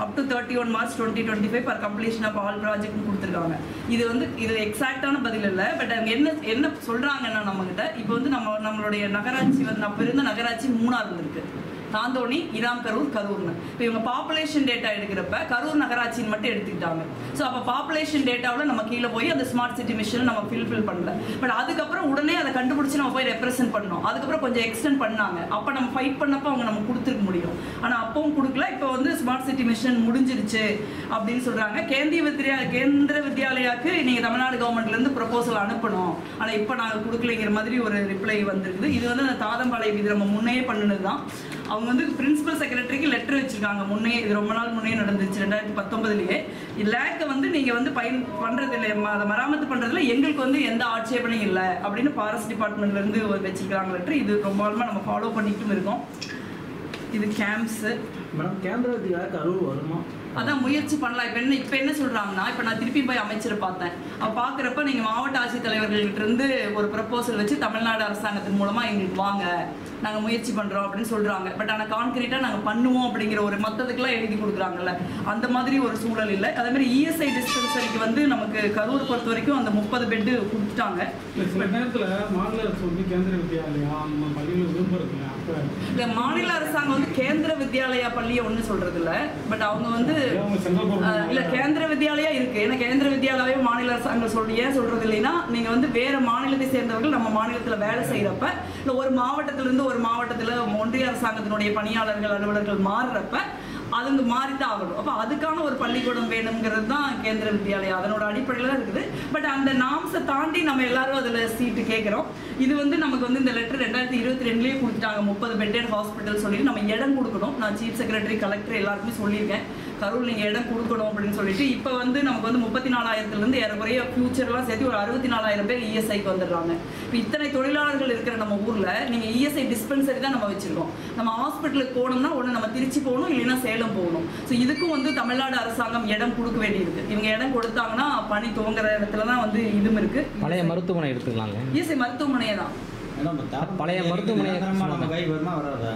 up to 31 March 2025 for completion of all project கொடுத்துருக்காங்க. இது வந்து இது எக்ஸாக்டான பதில் இல்லை. But அவங்க என்ன சொல்கிறாங்கன்னா நம்மகிட்ட இப்போ வந்து நம்மளுடைய நகராட்சி வந்து அப்போ இருந்த நகராட்சி 3 இருந்திருக்கு. தாந்தோணி, இராம் கரூர், கரூர்னு. இப்போ இவங்க பாப்புலேஷன் டேட்டா எடுக்கிறப்ப கரூர் நகராட்சின்னு மட்டும் எடுத்துக்கிட்டாங்க. ஸோ அப்போ பாப்புலேஷன் டேட்டாவில் நம்ம கீழே போய் அந்த ஸ்மார்ட் சிட்டி மிஷன் நம்ம ஃபில் பண்ணல. பட் அதுக்கப்புறம் உடனே அதை கண்டுபிடிச்சி நம்ம போய் ரெப்ரசென்ட் பண்ணோம். அதுக்கப்புறம் கொஞ்சம் எக்ஸ்டெண்ட் பண்ணாங்க. அப்போ நம்ம ஃபைட் பண்ணப்போ அவங்க நம்ம கொடுத்துருக்க முடியும். ஆனால் அப்பவும் கொடுக்கல. இப்போ வந்து ஸ்மார்ட் சிட்டி மிஷன் முடிஞ்சிருச்சு அப்படின்னு சொல்கிறாங்க. கேந்திர வித்யாலயாவுக்கு நீங்கள் தமிழ்நாடு கவர்மெண்ட்லேருந்து ப்ரொபோசல் அனுப்பணும், ஆனால் இப்போ நாங்கள் கொடுக்கலைங்கிற மாதிரி ஒரு ரிப்ளை வந்திருக்குது. இது வந்து அந்த தாதம்பாளையம் இது நம்ம முன்னே பண்ணினது தான். அவங்க வந்து பிரின்சிபல் செக்ரட்டரிக்கு லெட்டர் வச்சிருக்காங்க முன்னே. இது ரொம்ப நாள் முன்னே நடந்துச்சு 2019. லேக்கை வந்து நீங்கள் வந்து பண்ணுறது இல்லை, அதை மராமத்து பண்ணுறதுல எங்களுக்கு வந்து எந்த ஆட்சேபனையும் இல்லை அப்படின்னு ஃபாரஸ்ட் டிபார்ட்மெண்ட்லேருந்து வச்சிருக்காங்க லெட்டர். இது ரொம்ப நாளமாக நம்ம ஃபாலோ பண்ணிட்டும் இருக்கோம். இது கேம்ப்ஸு.
மேடம் கேந்திர கரூர் வருமா?
அதான் முயற்சி பண்ணலாம். இப்போ என்ன சொல்கிறாங்கன்னா, இப்போ நான் திருப்பி போய் அமைச்சரை பார்த்தேன். பார்க்குறப்ப நீங்கள் மாவட்ட ஆட்சித்தலைவர்கள்ட்ட இருந்து ஒரு ப்ரப்போசல் வச்சு தமிழ்நாடு அரசாங்கத்தின் மூலமாக எங்களுக்கு வாங்க, நாங்கள் முயற்சி பண்ணுறோம் அப்படின்னு சொல்கிறாங்க. பட் ஆனால் கான்கிரீட்டாக நாங்கள் பண்ணுவோம் அப்படிங்கிற ஒரு மொத்தத்துக்குலாம் எழுதி கொடுக்குறாங்கல்ல, அந்த மாதிரி ஒரு சூழல் இல்லை. அதேமாதிரி இஎஸ்ஐ டிஸ்பென்சரிக்கு வந்து நமக்கு கரூர் பொறுத்த வரைக்கும் அந்த 30 பெட்டு கொடுத்துட்டாங்க.
சில நேரத்தில் மாநில அரசு வந்து கேந்திர வித்யாலயா நம்ம பள்ளியில் விரும்புறதில்ல.
இல்லை, மாநில அரசாங்கம் வந்து கேந்திர வித்யாலயா பள்ளியை ஒன்றும் சொல்கிறது இல்லை. பட் அவங்க வந்து இல்லை கேந்திர வித்யாலயா இருக்குது. ஏன்னா கேந்திர வித்யாலயாவே மாநில அரசாங்கம் ஏன் சொல்கிறது இல்லைன்னா, நீங்கள் வந்து வேறு மாநிலத்தை சேர்ந்தவர்கள் நம்ம மாநிலத்தில் வேலை செய்கிறப்ப, இல்லை ஒரு மாவட்டத்திலேருந்து ஒரு மாவட்டத்தில் ஒன்றிய அரசாங்கத்தினுடைய பணியாளர்கள் அலுவலர்கள் மாறுறப்ப அது மாறித்தான் ஆகணும். அப்போ அதுக்கான ஒரு பள்ளிக்கூடம் வேணுங்கிறது தான் கேந்திர வித்யாலயா, அதனோட அடிப்படையில் தான் இருக்குது. பட் அந்த நாம்ஸை தாண்டி நம்ம எல்லாரும் அதில் சீட்டு கேட்குறோம். இது வந்து நமக்கு வந்து இந்த லெட்டர் 2022 கொடுத்துட்டாங்க. 30 பெட்டட் ஹாஸ்பிட்டல் சொல்லிட்டு நம்ம இடம் கொடுக்கணும். நான் சீஃப் செக்ரட்டரி, கலெக்டர் எல்லாருக்குமே சொல்லியிருக்கேன், கரூர் நீங்கள் இடம் கொடுக்கணும் அப்படின்னு சொல்லிட்டு. இப்போ வந்து நமக்கு வந்து 34,000 ஏறக்குறைய ஃபியூச்சர்லாம் சேர்த்து ஒரு 64,000 பேர் இஎஸ்ஐக்கு வந்துடுறாங்க. இப்போ இத்தனை தொழிலாளர்கள் இருக்கிற நம்ம ஊரில் நீங்கள் இஎஸ்ஐ டிஸ்பென்சரி தான் நம்ம வச்சுருக்கோம். நம்ம ஹாஸ்பிட்டலுக்கு போகணும்னா ஒன்று நம்ம திருச்சி போகணும், இல்லைன்னா சேலம் போகணும். ஸோ இதுக்கும் வந்து தமிழ்நாடு அரசாங்கம் இடம் கொடுக்க வேண்டியிருக்கு. இவங்க இடம் கொடுத்தாங்கன்னா பணி துவங்குற இடத்துல தான் வந்து இதுவும் இருக்கு.
பழைய மருத்துவமனை எடுத்துக்கலாங்க.
இஎஸ்ஐ மருத்துவமனையே தான்.
பழைய மருத்துவமனை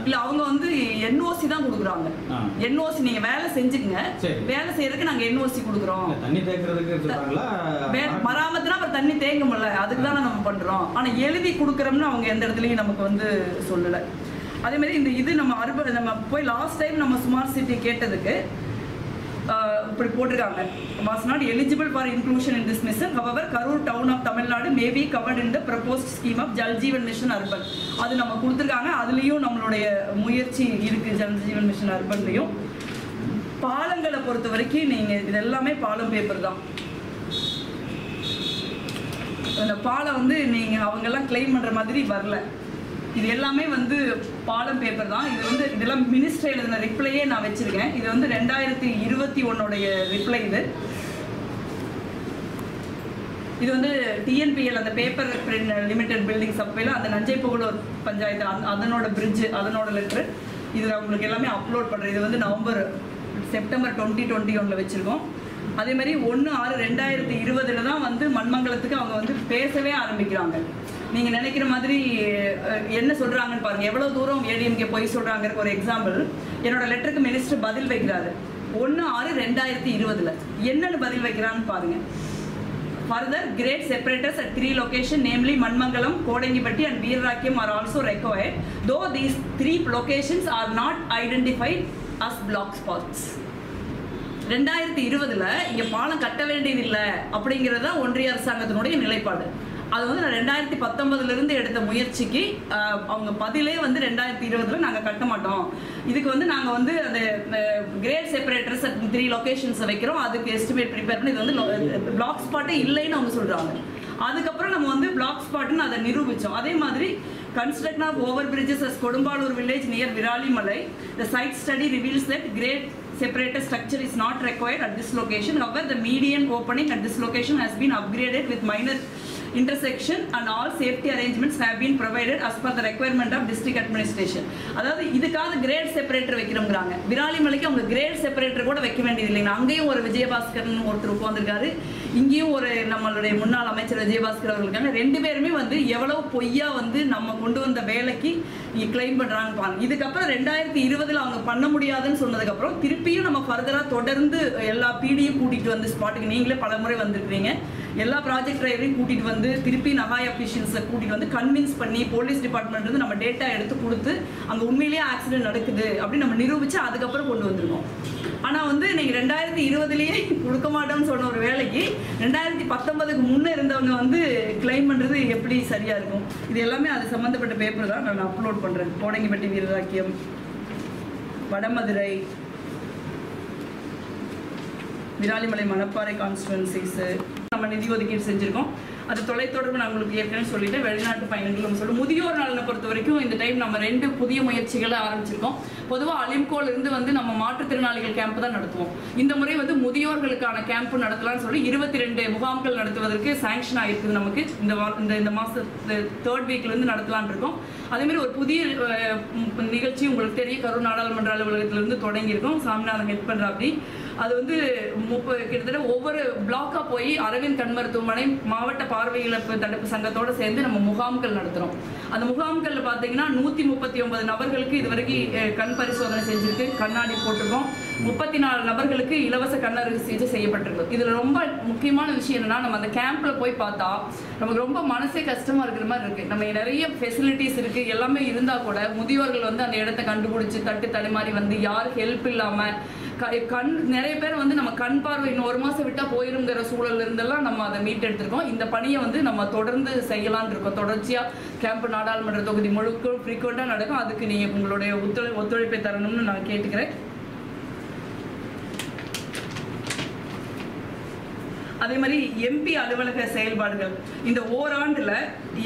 இல்ல, அவங்க வந்து என்ஓசி தான் கொடுக்குறாங்க. என்ஓசி நீங்க வேலை செஞ்சுக்கங்க, வேலை செய்யறதுக்கு நாங்க என்ஓசி கொடுக்குறோம். மராமத்துனா அப்புறம் தண்ணி தேங்க முடியல, அதுக்கு தானே நம்ம பண்றோம். ஆனா எழுதி கொடுக்குறோம்னு அவங்க எந்த இடத்துலயும் நமக்கு வந்து சொல்லல. அதே மாதிரி இந்த இது நம்ம போய் லாஸ்ட் டைம் நம்ம ஸ்மார்ட் சிட்டி கேட்டதுக்கு இப்படி போட்டிருக்காங்க, was not eligible for inclusion in this mission. However, Karur town of Tamil Nadu may be covered in the proposed scheme of Jal Jeevan Mission Urban. அது நம்ம கொடுத்துருக்காங்க. அதுலேயும் நம்மளுடைய முயற்சி இருக்குது. ஜல் ஜீவன் மிஷன் அர்பன்லையும். பாலங்களை பொறுத்த வரைக்கும் நீங்கள் இது எல்லாமே பாலம் பேப்பர் தான். அந்த பாலம் வந்து நீங்கள் அவங்கெல்லாம் கிளைம் பண்ணுற மாதிரி வரல. இது எல்லாமே வந்து பாலம் பேப்பர் தான். இது வந்து இதெல்லாம் மினிஸ்டர் எழுதின ரிப்ளையே நான் வச்சுருக்கேன். இது வந்து 2021 ரிப்ளை. இது வந்து டிஎன்பிஎல் அந்த பேப்பர் லிமிடெட் பில்டிங் சப்வேல அந்த நஞ்சைப்புகழூர் பஞ்சாயத்து அதனோட பிரிட்ஜு அதனோட லெட்ரு. இது உங்களுக்கு எல்லாமே அப்லோட் பண்ணுறேன். இது வந்து செப்டம்பர் 2021 வச்சுருக்கோம். அதே மாதிரி 1/6/2020 தான் வந்து மண்மங்கலத்துக்கு அவங்க வந்து பேசவே ஆரம்பிக்கிறாங்க. நீங்கள் நினைக்கிற மாதிரி என்ன சொல்கிறாங்கன்னு பாருங்கள், எவ்வளோ தூரம் ஏடிஎம்கே போய் சொல்கிறாங்கிறதுக்கு ஒரு எக்ஸாம்பிள். என்னோட லெட்டருக்கு மினிஸ்டர் பதில் வைக்கிறாரு 1/6/2020. என்னென்னு பதில் வைக்கிறான்னு பாருங்கள். Further, grade separators at 3 locations, namely Manmangalam, Kodangipatti and Veerarakyam are also required, though these 3 locations are not identified as block spots. 2020 இங்கே பாலம் கட்ட வேண்டியதில்லை அப்படிங்கிறது தான் ஒன்றிய அரசாங்கத்தினுடைய நிலைப்பாடு. அது வந்து நான் 2019 எடுத்த முயற்சிக்கு அவங்க பதிலே வந்து 2020 நாங்கள் கட்ட மாட்டோம், இதுக்கு வந்து நாங்கள் வந்து அந்த கிரேட் செப்பரேட்டர்ஸ் 3 லொக்கேஷன்ஸை வைக்கிறோம், அதுக்கு எஸ்டிமேட் ப்ரிப்பேர் பண்ணி இது வந்து பிளாக் ஸ்பாட்டே இல்லைன்னு அவங்க சொல்கிறாங்க. அதுக்கப்புறம் நம்ம வந்து பிளாக் ஸ்பாட்னு அதை நிரூபிச்சோம். அதே மாதிரி construction of over bridges as Kodumbalur village near Viralimalai, the site study reveals that grade separator structure is not required at this location. However, the median opening at this location has been upgraded with minor intersection and all safety arrangements have been provided as per the requirement of district administration. அதாவது இதுக்காக great separator வைக்கிறோம்ங்கறாங்க. விராலிமலைக்கு அவங்க great separator கூட வைக்க வேண்டியது இல்லைங்க. அங்கேயும் ஒரு விஜயபாஸ்கர்னு ஒருத்தர் உட்கார்ந்திருக்காரு, இங்கேயும் ஒரு நம்மளுடைய முன்னாள் அமைச்சர் விஜயபாஸ்கர் அவர்கள் இருக்காங்க. ரெண்டு பேருமே வந்து எவ்வளவு பொய்யா வந்து நம்ம கொண்டு வந்த வேலைக்கு கிளைம் பண்றாங்க பாருங்க. இதுக்கப்புறம் 2020ல அவங்க பண்ண முடியாதுன்னு சொன்னதுக்கு அப்புறம் திருப்பியும் நம்ம ஃபர்தரா தொடர்ந்து எல்லா பிடியும் கூட்டிட்டு வந்து ஸ்பாட்டுக்கு நீங்களே பல முறை வந்திருக்கீங்க. எல்லா ப்ராஜெக்ட் டிரைவரையும் கூட்டிட்டு வந்து திருப்பி நகாய் அபிஷியல்ஸை கூட்டிட்டு வந்து கன்வின்ஸ் பண்ணி போலீஸ் டிபார்ட்மெண்ட் இருந்து நம்ம டேட்டா எடுத்து கொடுத்து அங்கே உண்மையிலேயே ஆக்சிடென்ட் நடக்குது அப்படின்னு நம்ம நிரூபிச்சு அதுக்கப்புறம் கொண்டு வந்திருக்கோம். ஆனால் வந்து நீங்கள் 2020லேயே கொடுக்க மாட்டோம்னு சொன்ன ஒரு வேலைக்கு 2019க்கு முன்னே இருந்தவங்க வந்து கிளைம் பண்ணுறது எப்படி சரியாக இருக்கும்? இது எல்லாமே அது சம்மந்தப்பட்ட பேப்பர் தான் நான் அப்லோட் பண்ணுறேன். கோடங்கிப்பட்டி வீரராக்கியம், வடமதுரை, விராலிமலை மணப்பாறை கான்ஸ்டுவன்சிஸ் நம்ம நிதி ஒதுக்கீடு செஞ்சிருக்கோம். அது தொலைத்தொடர்பு நான் உங்களுக்கு ஏற்கனவே சொல்லிட்டேன். வெளிநாட்டு பயணங்கள் சொல்லி முதியோர் நலனை பொறுத்த வரைக்கும் இந்த டைம் நம்ம 2 புதிய முயற்சிகளை ஆரம்பிச்சிருக்கோம். பொதுவாக அலிம்கோல இருந்து வந்து நம்ம மாற்றுத்திறனாளிகள் கேம்ப் தான் நடத்துவோம். இந்த முறை வந்து முதியோர்களுக்கான கேம்ப் நடத்தலாம்னு சொல்லி 22 முகாம்கள் நடத்துவதற்கு சாங்ஷன் ஆகிருக்குது. நமக்கு இந்த மாதம் 3rd வீக்ல இருந்து நடத்தலான் இருக்கோம். அதே மாதிரி ஒரு புதிய நிகழ்ச்சி உங்களுக்கு தெரியும், கரூர் நாடாளுமன்ற அலுவலகத்திலிருந்து தொடங்கியிருக்கோம். சாமிநாதன் ஹெட் பண்ற அப்படி அது வந்து கிட்டத்தட்ட ஒவ்வொரு பிளாக்கா போய் அரவிந்த் கண் மருத்துவமனை மாவட்ட பார்வை இழப்பு தடுப்பு சங்கத்தோட சேர்ந்து நம்ம முகாம்கள் நடத்துறோம். அந்த முகாம்கள்ல பாத்தீங்கன்னா 139 நபர்களுக்கு இதுவரைக்கும் கண் பரிசோதனை செஞ்சிருக்கு, கண்ணாடி போட்டிருக்கோம். 34 நபர்களுக்கு இலவச கண்ணறுவை சிகிச்சை செய்யப்பட்டிருக்கு. இதுல ரொம்ப முக்கியமான விஷயம் என்னன்னா, நம்ம அந்த கேம்ப்ல போய் பார்த்தா நமக்கு ரொம்ப மனசே கஷ்டமா இருக்கிற மாதிரி இருக்கு. நம்ம நிறைய ஃபெசிலிட்டிஸ் இருக்கு, எல்லாமே இருந்தா கூட முதியோர்கள் வந்து அந்த இடத்தை கண்டுபிடிச்சு தட்டு தடுமாறி வந்து யார் ஹெல்ப் இல்லாம கண் நிறைய பேர் வந்து நம்ம கண் பார்வை இன்னும் 1 மாசம் விட்டா போயிருங்கிற சூழல்ல இருந்தெல்லாம் நம்ம அதை மீட்டெடுத்திருக்கோம். இந்த பணியை வந்து நம்ம தொடர்ந்து செய்யலாம்னு இருக்கோம். தொடர்ச்சியா கேம்ப் நாடாளுமன்ற தொகுதி முழுக்க ஃப்ரீக்வெண்டா நடக்கும். அதுக்கு நீங்க உங்களுடைய ஒத்துழைப்பை தரணும்னு நான் கேட்டுக்கிறேன். அதே மாதிரி எம்பி அலுவலக செயல்பாடுகள் இந்த ஓராண்டுல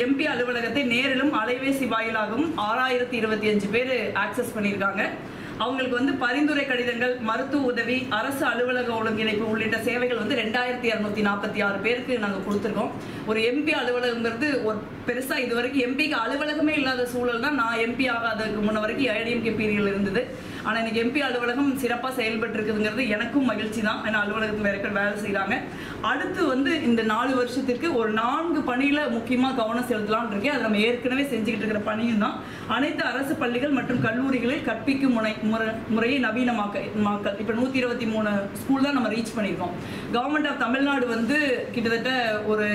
எம்பி அலுவலகத்தை நேரிலும் அலைபேசி வாயிலாகவும் 6025 பேர் ஆக்சஸ் பண்ணியிருக்காங்க. அவங்களுக்கு வந்து பரிந்துரை கடிதங்கள், மருத்துவ உதவி, அரசு அலுவலக ஒருங்கிணைப்பு உள்ளிட்ட சேவைகள் வந்து 2246 பேருக்கு நாங்கள் கொடுத்துருக்கோம். ஒரு எம்பி அலுவலகங்கிறது ஒரு பெருசா இதுவரைக்கும் எம்பிக்கு அலுவலகமே இல்லாத சூழல் தான். நான் எம்பி ஆகாததுக்கு முன்ன வரைக்கும் ஏடிஎம்கே பீரியட்ல இருந்தது. ஆனால் இன்னைக்கு எம்பி அலுவலகம் சிறப்பாக செயல்பட்டு இருக்குதுங்கிறது எனக்கும் மகிழ்ச்சி தான். ஏன்னா அலுவலகத்தில் வேற பேர் வேலை செய்கிறாங்க. அடுத்து வந்து இந்த 4 வருஷத்திற்கு ஒரு 4 பணியில முக்கியமாக கவனம் செலுத்தலாம்னு இருக்கேன். அது நம்ம ஏற்கனவே செஞ்சுக்கிட்டு இருக்கிற பணியும் தான். அனைத்து அரசு பள்ளிகள் மற்றும் கல்லூரிகளில் கற்பிக்கும் முறையை நவீனமாக்கல். இப்போ 123 ஸ்கூல் தான் நம்ம ரீச் பண்ணியிருக்கோம். கவர்மெண்ட் ஆஃப் தமிழ்நாடு வந்து கிட்டத்தட்ட ஒரு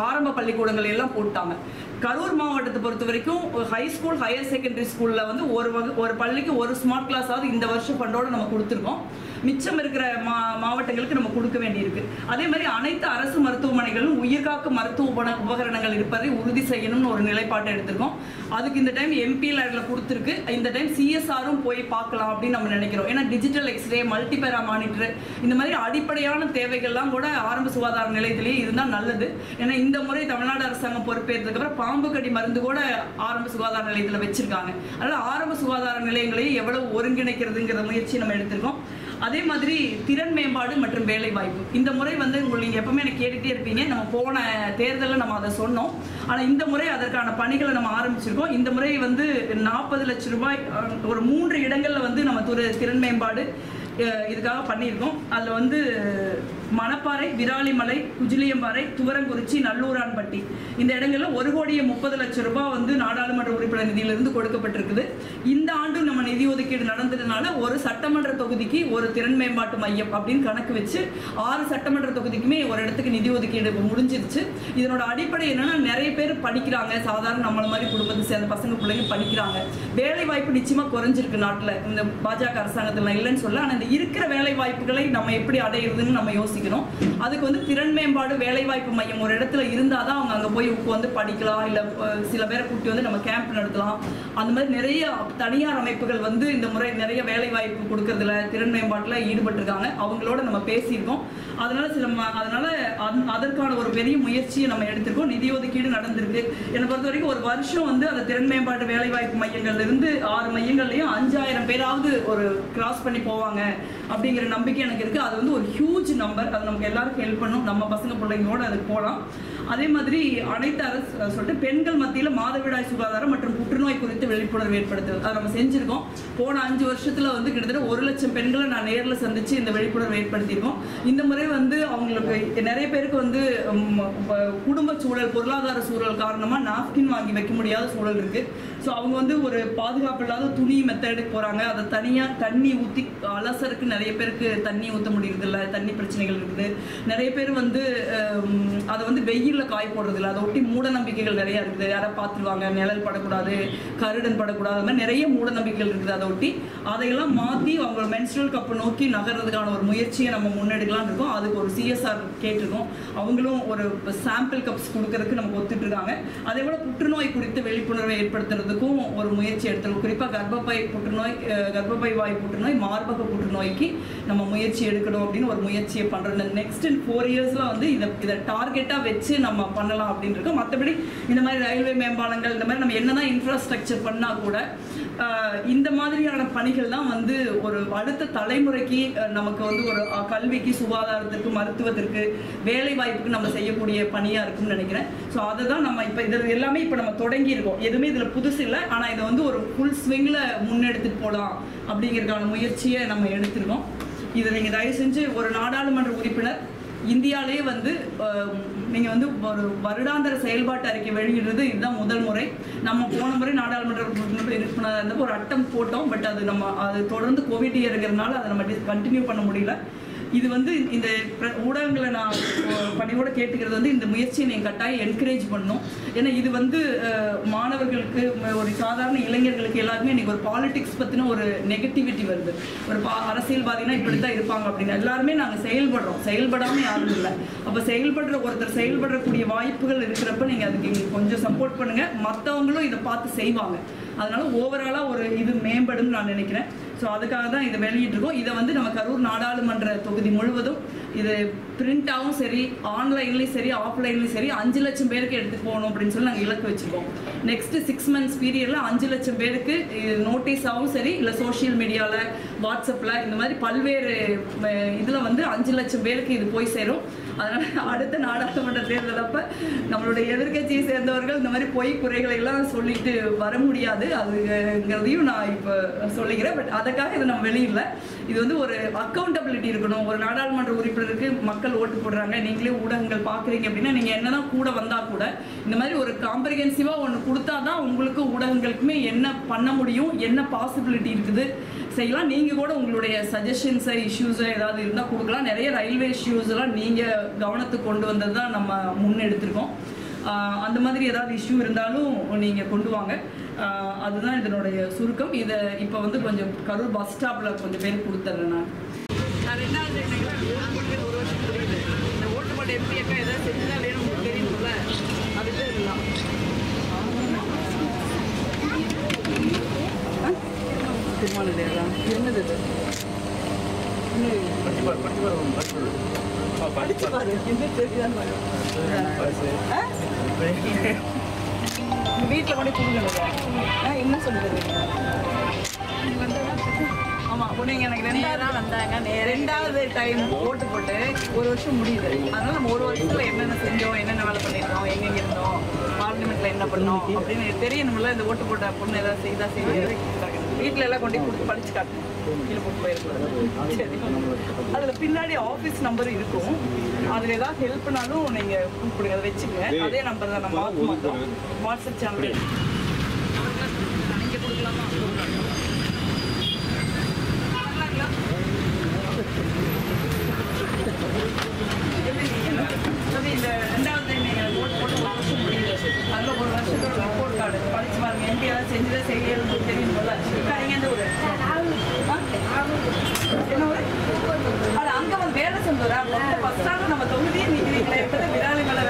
ஆரம்ப பள்ளிக்கூடங்கள் எல்லாம் போட்டாங்க. கரூர் மாவட்டத்தை பொறுத்த வரைக்கும் ஹை ஸ்கூல், ஹையர் செகண்டரி ஸ்கூல்ல வந்து ஒரு பள்ளிக்கு ஒரு ஸ்மார்ட் கிளாஸ் ஆகுது இந்த வருஷம் ஃபண்டோட நம்ம கொடுத்துருக்கோம். மிச்சம் இருக்கிற மாவட்டங்களுக்கு நம்ம கொடுக்க வேண்டியிருக்கு. அதே மாதிரி அனைத்து அரசு மருத்துவமனைகளும் உயிர்காக்கும் மருத்துவ உபகரணங்கள் இருப்பதை உறுதி செய்யணும்னு ஒரு நிலைப்பாட்டை எடுத்திருக்கோம். அதுக்கு இந்த டைம் எம்பி லேட்ல கொடுத்துருக்கு. இந்த டைம் சிஎஸ்ஆரும் போய் பார்க்கலாம் அப்படின்னு நம்ம நினைக்கிறோம். ஏன்னா டிஜிட்டல் எக்ஸ்ரே, மல்டிபேரா மானிட்டர், இந்த மாதிரி அடிப்படையான தேவைகள்லாம் கூட ஆரம்ப சுகாதார நிலையத்திலேயே இருந்தால் நல்லது. ஏன்னா இந்த முறை தமிழ்நாடு அரசாங்கம் பொறுப்பேற்றதுக்கு அப்புறம் பாம்பு கடி மருந்து கூட ஆரம்ப சுகாதார நிலையத்தில் வச்சிருக்காங்க. அதனால ஆரம்ப சுகாதார நிலையங்களையும் எவ்வளவு ஒருங்கிணைக்கிறதுங்கிற முயற்சி நம்ம எடுத்திருக்கோம். அதே மாதிரி திறன் மேம்பாடு மற்றும் வேலை வாய்ப்பு இந்த முறை வந்து நீங்க எப்பவுமே எனக்கு கேட்டுட்டே இருப்பீங்க. நம்ம போன தேர்தலில் நம்ம அதை சொன்னோம். ஆனால் இந்த முறை அதற்கான பணிகளை நம்ம ஆரம்பிச்சிருக்கோம். இந்த முறை வந்து 40 லட்சம் ரூபாய் ஒரு 3 இடங்கள்ல வந்து நம்ம திறன் மேம்பாடு இதுக்காக பண்ணியிருக்கோம். அதில் வந்து மணப்பாறை, விராலிமலை, குஜிலியம்பாறை, துவரங்குறிச்சி, நல்லூரான்பட்டி இந்த இடங்கள்ல 1,30,00,000 ரூபாய் வந்து நாடாளுமன்ற உறுப்பினர் நிதியிலிருந்து கொடுக்கப்பட்டிருக்குது. இந்த ஆண்டு நம்ம நிதி ஒதுக்கீடு நடந்ததுனால ஒரு சட்டமன்ற தொகுதிக்கு ஒரு திறன் மேம்பாட்டு மையம் அப்படின்னு கணக்கு வச்சு 6 சட்டமன்ற தொகுதிக்குமே ஒரு இடத்துக்கு நிதி ஒதுக்கீடு முடிஞ்சிருச்சு. இதனோட அடிப்படை என்னன்னா, நிறைய பேர் படிக்கிறாங்க, சாதாரண நம்மள மாதிரி குடும்பத்தை சேர்ந்த பசங்க பிள்ளைங்க படிக்கிறாங்க. வேலை வாய்ப்பு நிச்சயமா குறைஞ்சிருக்கு நாட்டில். இந்த பாஜக அரசாங்கத்தில் இல்லைன்னு சொல்ல, ஆனால் இந்த இருக்கிற வேலை வாய்ப்புகளை நம்ம எப்படி அடையிறதுன்னு நம்ம யோசிக்கணும். யோசிக்கணும். அதுக்கு வந்து திறன் மேம்பாடு வேலைவாய்ப்பு மையம் ஒரு இடத்துல இருந்தால் தான் அவங்க அங்கே போய் வந்து படிக்கலாம். இல்லை சில பேரை கூட்டி வந்து நம்ம கேம்ப் நடத்தலாம். அந்த மாதிரி நிறைய தனியார் அமைப்புகள் வந்து இந்த முறை நிறைய வேலைவாய்ப்பு கொடுக்கறதுல திறன் மேம்பாட்டில் ஈடுபட்டிருக்காங்க. அவங்களோட நம்ம பேசியிருக்கோம். அதனால அதற்கான ஒரு பெரிய முயற்சியை நம்ம எடுத்திருக்கோம். நிதி ஒதுக்கீடு நடந்திருக்கு. என்னை பொறுத்த வரைக்கும் ஒரு வருஷம் வந்து அந்த திறன் மேம்பாட்டு வேலைவாய்ப்பு மையங்கள்ல இருந்து 6 மையங்கள்லையும் 5000 பேராவது ஒரு கிராஸ் பண்ணி போவாங்க அப்படிங்கிற நம்பிக்கை எனக்கு இருக்கு. அது வந்து ஒரு ஹியூஜ் நம்பர். அது நமக்கு எல்லாருக்கும் ஹெல்ப் பண்ணும். நம்ம பசங்க பிள்ளைங்களோட அதுக்கு போகலாம். அதே மாதிரி அனைத்து அரசு சொல்லிட்டு பெண்கள் மத்தியில் மாதவிடாய் சுகாதாரம் மற்றும் புற்றுநோய் குறித்து விழிப்புணர்வு ஏற்படுத்துவது அதை நம்ம செஞ்சிருக்கோம். போன 5 வருஷத்துல வந்து கிட்டத்தட்ட 1 லட்சம் பெண்களை நான் நேரில் சந்திச்சு இந்த விழிப்புணர்வு ஏற்படுத்தியிருக்கோம். இந்த முறை வந்து அவங்களுக்கு நிறைய பேருக்கு வந்து குடும்ப சூழல் பொருளாதார சூழல் காரணமா நாப்கின் வாங்கி வைக்க முடியாத சூழல் இருக்கு. ஸோ அவங்க வந்து ஒரு பாதுகாப்பு இல்லாத துணி மெத்தடுக்கு போறாங்க. அதை தனியாக தண்ணி ஊற்றி அலசருக்கு நிறைய பேருக்கு தண்ணி ஊற்ற முடியறது இல்லை. தண்ணி பிரச்சனைகள் இருக்குது. நிறைய பேர் வந்து அதை வந்து வெயிலில் காய போடுறது இல்லை. அதை ஒட்டி மூட நம்பிக்கைகள் நிறைய இருக்குது. யாராவது பார்த்துருவாங்க, நிழல் படக்கூடாது, கருடன் படக்கூடாது, அது மாதிரி நிறைய மூட நம்பிக்கைகள் இருக்குது. அதை ஒட்டி அதையெல்லாம் மாற்றி அவங்க மென்ஸ்ட்ரல் கப்பை நோக்கி நகர்றதுக்கான ஒரு முயற்சியை நம்ம முன்னெடுக்கலாம்னு இருக்கோம். அதுக்கு ஒரு சிஎஸ்ஆர் கேட்டிருக்கோம். அவங்களும் ஒரு சாம்பிள் கப்ஸ் கொடுக்கறதுக்கு நமக்கு ஒத்துட்டு இருக்காங்க. அதே போல புற்றுநோய் குறித்து விழிப்புணர்வை ஏற்படுத்துறதுக்கும் ஒரு முயற்சி எடுத்துருக்கோம். குறிப்பாக கர்ப்பப்பை புற்றுநோய், கர்ப்பப்பை வாய் புற்றுநோய், மார்பக புற்றுநோய்க்கு நம்ம முயற்சி எடுக்கணும் அப்படின்னு ஒரு முயற்சியை பண்றோம். நெக்ஸ்ட் 4 இயர்ஸ்ல வந்து இதை டார்கெட்டா வச்சு நம்ம பண்ணலாம் அப்படின்னு இருக்கோம். மற்றபடி இந்த மாதிரி ரயில்வே மேம்பாலங்கள், இந்த மாதிரி நம்ம என்னதான் இன்ஃப்ராஸ்ட்ரக்சர் பண்ணா கூட இந்த மாதிரியான பணிகள் தான் வந்து ஒரு அடுத்த தலைமுறைக்கு நமக்கு வந்து ஒரு கல்விக்கு, சுகாதாரத்திற்கு, மருத்துவத்திற்கு, வேலை வாய்ப்புக்கு நம்ம செய்யக்கூடிய பணியா இருக்கும்னு நினைக்கிறேன். ஸோ அதை தான் நம்ம இப்போ இது எல்லாமே இப்போ நம்ம தொடங்கி இருக்கோம். எதுவுமே இதில் புதுசு இல்லை. ஆனால் இதை வந்து ஒரு ஃபுல் ஸ்விங்கில் முன்னெடுத்துட்டு போகலாம் அப்படிங்கிறதுக்கான முயற்சியை நம்ம எடுத்திருக்கோம். இதை நீங்கள் தயவு செஞ்சு ஒரு நாடாளுமன்ற உறுப்பினர் இந்தியாவிலேயே வந்து நீங்கள் வந்து ஒரு வருடாந்திர செயல்பாட்டு அறிக்கை வெளியிடுறது இதுதான் முதல் முறை. நம்ம போன முறை நாடாளுமன்ற உறுப்பினர் இருந்தப்போ ஒரு அட்டம் போட்டோம். பட் அது தொடர்ந்து கோவிட் இயருங்கிறதுனால அதை நம்ம கண்டினியூ பண்ண முடியல. இது வந்து இந்த ஊடகங்களை நான் பணியோட கேட்டுக்கிறது வந்து இந்த முயற்சியை நீங்கள் கட்டாயம் என்கரேஜ் பண்ணணும். ஏன்னா இது வந்து மாணவர்களுக்கு, ஒரு சாதாரண இளைஞர்களுக்கு எல்லாருமே இன்னைக்கு ஒரு பாலிடிக்ஸ் பற்றின ஒரு நெகட்டிவிட்டி வருது. ஒரு அரசியல்வாதினா இப்படித்தான் இருப்பாங்க அப்படின்னு. எல்லாருமே நாங்கள் செயல்படாமல் யாரும் இல்லை. அப்போ ஒருத்தர் செயல்படக்கூடிய வாய்ப்புகள் இருக்கிறப்ப நீங்கள் அதுக்கு கொஞ்சம் சப்போர்ட் பண்ணுங்க. மற்றவங்களும் இதை பார்த்து செய்வாங்க. அதனால ஓவராலாக ஒரு இது மேம்படும் நான் நினைக்கிறேன். ஸோ அதுக்காக தான் இதை வெளியிட்டிருக்கோம். இதை வந்து நம்ம கரூர் நாடாளுமன்ற தொகுதி முழுவதும் இது பிரிண்டாகவும் சரி, ஆன்லைன்லேயும் சரி, ஆஃப்லைன்லேயும் சரி 5 லட்சம் பேருக்கு எடுத்துகிட்டு போகணும் அப்படின்னு சொல்லி நாங்கள் இலக்கு வச்சுருக்கோம். நெக்ஸ்ட் 6 months பீரியடில் 5 லட்சம் பேருக்கு நோட்டீஸாகவும் சரி, இல்லை சோஷியல் மீடியாவில், வாட்ஸ்அப்பில், இந்த மாதிரி பல்வேறு இதில் வந்து 5 லட்சம் பேருக்கு இது போய் சேரும். அதனால் அடுத்த நாடாளுமன்ற தேர்தல் அப்போ நம்மளுடைய எதிர்கட்சியை சேர்ந்தவர்கள் இந்த மாதிரி பொய் குறைகளை எல்லாம் சொல்லிட்டு வர முடியாது. அதுங்கிறதையும் நான் இப்போ சொல்லிக்கிறேன். பட் அதுக்காக இதை நம்ம வெளியிடல. இது வந்து ஒரு அக்கௌண்டபிலிட்டி இருக்கணும். ஒரு நாடாளுமன்ற உறுப்பினருக்கு மக்கள் ஓட்டு போடுறாங்க, நீங்களே ஊடகங்கள் பார்க்குறீங்க அப்படின்னா நீங்கள் என்னதான் கூட வந்தால் கூட இந்த மாதிரி ஒரு காம்ப்ரிஹென்சிவாக ஒன்று கொடுத்தா தான் உங்களுக்கு ஊடகங்களுக்குமே என்ன பண்ண முடியும், என்ன பாசிபிலிட்டி இருக்குது செய்யலாம். நீங்கள் கூட உங்களுடைய சஜஷன்ஸை, இஷ்யூஸை ஏதாவது இருந்தால் கொடுக்கலாம். நிறைய ரயில்வே இஷ்யூஸ் எல்லாம் நீங்கள் கவனத்துக்கு கொண்டு வந்தது தான் நம்ம முன்னெடுத்திருக்கோம். அந்த மாதிரி ஏதாவது இஷ்யூ இருந்தாலும் நீங்கள் கொண்டு வாங்க. அதுதான் இதனுடைய சுருக்கம். இதை இப்போ வந்து கொஞ்சம் கரூர் பஸ் ஸ்டாப்பில் கொஞ்சம் பேர் கொடுத்துட்றேன். நான் 2வது ஒரு வருஷம் புரியுது. இந்த ஓட்டு போட்ட எம்பி அக்கா ஏதாவது செஞ்சுதான் வேணும் உங்களுக்கு தெரியும்ல, அதுக்கு இருக்கலாம். திருமணம் என்னது இது? வீட்டில் கொண்டு கொடுங்க. என்ன சொல்லுறது? ஆமாம், பொண்ணுங்க எனக்கு 2வது வந்தாங்க. 2வது டைம் ஓட்டு போட்டு 1 வருஷம் முடியுது. அதனால நம்ம 1 வருஷத்துல என்னென்ன செஞ்சோம், என்னென்ன வேலை பண்ணியிருந்தோம், எங்கெங்க இருந்தோம், பார்லிமெண்ட்ல என்ன பண்ணோம் அப்படின்னு தெரியணும்ல. இந்த ஓட்டு போட்ட பொண்ணு ஏதாவது செய்ய வீட்டில் எல்லாம் கொண்டு கொடுத்து படிச்சு காட்டணும். கீழே போட்டு போயிருக்கூடாது. சரி, அதில் பின்னாடி ஆஃபீஸ் நம்பர் இருக்கும். அதில் ஏதாவது ஹெல்ப்னாலும் நீங்கள் கூப்பிடுங்க, அதை வச்சுக்கங்க. அதே நம்பர் தான் நம்ம மாற்ற மாட்டோம். வாட்ஸ்அப் சேனல் நீங்கள் கொடுக்கலாமா? இந்த 2வது நீங்கள் ஓட்டு போட்டு 1 வருஷம் முடியுது. அதில் 1 வருஷத்தோட ரிப்போர்ட் கார்டு படிச்சு பாருங்க. எம்பி ஏதாவது செஞ்சதை செய்யறது தெரியும்ல. நீங்கள் எந்த ஊர்? என்ன ஊர்? அது அங்கே வந்து வேலை செஞ்ச மருத்துவரா மொத்த ஃபர்ஸ்ட் நம்ம தொகுதியை நிக்கிறீங்களே என்பது விராலிமலை